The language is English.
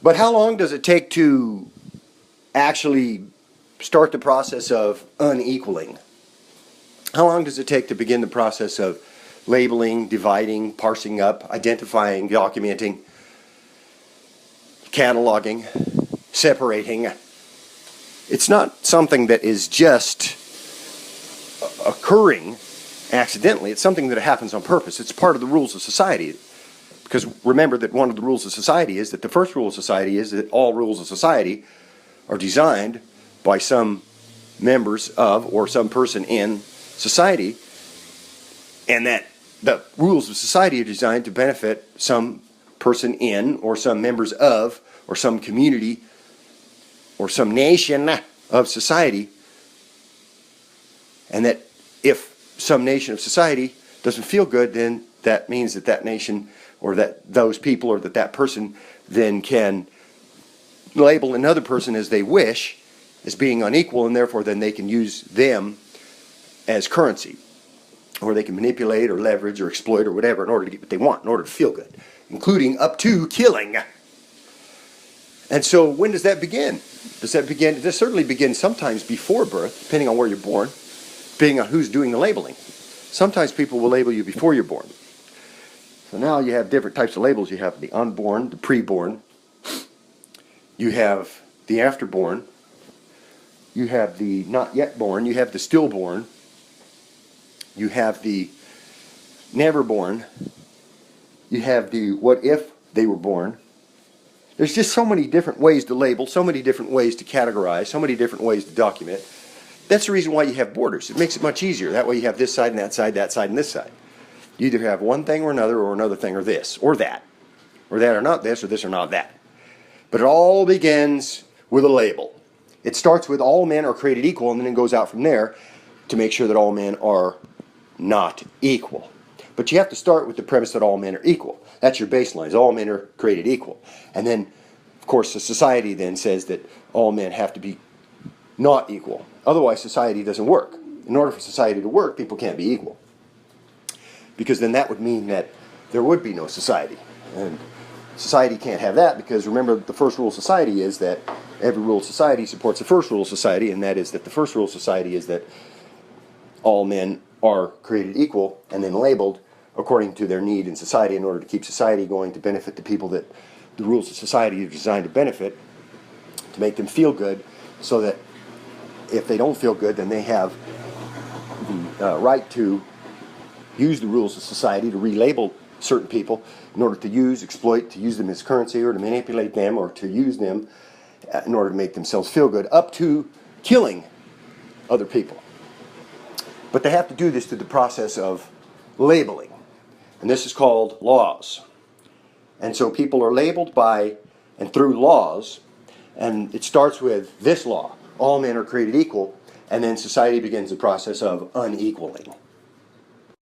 But how long does it take to actually start the process of unequaling? How long does it take to begin the process of labeling, dividing, parsing up, identifying, documenting, cataloging, separating? It's not something that is just occurring accidentally. It's something that happens on purpose. It's part of the rules of society. Because remember that one of the rules of society is that the first rule of society is that all rules of society are designed by some members of or some person in society, and that the rules of society are designed to benefit some person in or some members of or some community or some nation of society, and that if some nation of society doesn't feel good, then that means that that nation or that those people or that person then can label another person as they wish, as being unequal, and therefore then they can use them as currency, or they can manipulate or leverage or exploit or whatever in order to get what they want, in order to feel good, including up to killing. And so when does that begin? Does that begin? It certainly begins sometimes before birth, depending on where you're born, depending on who's doing the labeling. Sometimes people will label you before you're born. So now you have different types of labels. You have the unborn, the preborn, you have the afterborn, you have the not yet born, you have the stillborn, you have the never born, you have the what if they were born. There's just so many different ways to label, so many different ways to categorize, so many different ways to document. That's the reason why you have borders. It makes it much easier. That way you have this side and that side and this side. You either have one thing or another thing or this or that or not this or this or not that. But it all begins with a label. It starts with all men are created equal, and then it goes out from there to make sure that all men are not equal. But you have to start with the premise that all men are equal. That's your baseline, is all men are created equal. And then, of course, the society then says that all men have to be not equal. Otherwise, society doesn't work. In order for society to work, people can't be equal. Because then that would mean that there would be no society. And society can't have that, because remember, the first rule of society is that every rule of society supports the first rule of society, and that is that the first rule of society is that all men are created equal and then labeled according to their need in society in order to keep society going, to benefit the people that the rules of society are designed to benefit, to make them feel good, so that if they don't feel good, then they have the right to use the rules of society to relabel certain people in order to exploit, to use them as currency, or to manipulate them, or to use them in order to make themselves feel good, up to killing other people. But they have to do this through the process of labeling. And this is called laws. And so people are labeled by and through laws, and it starts with this law: all men are created equal, and then society begins the process of unequaling.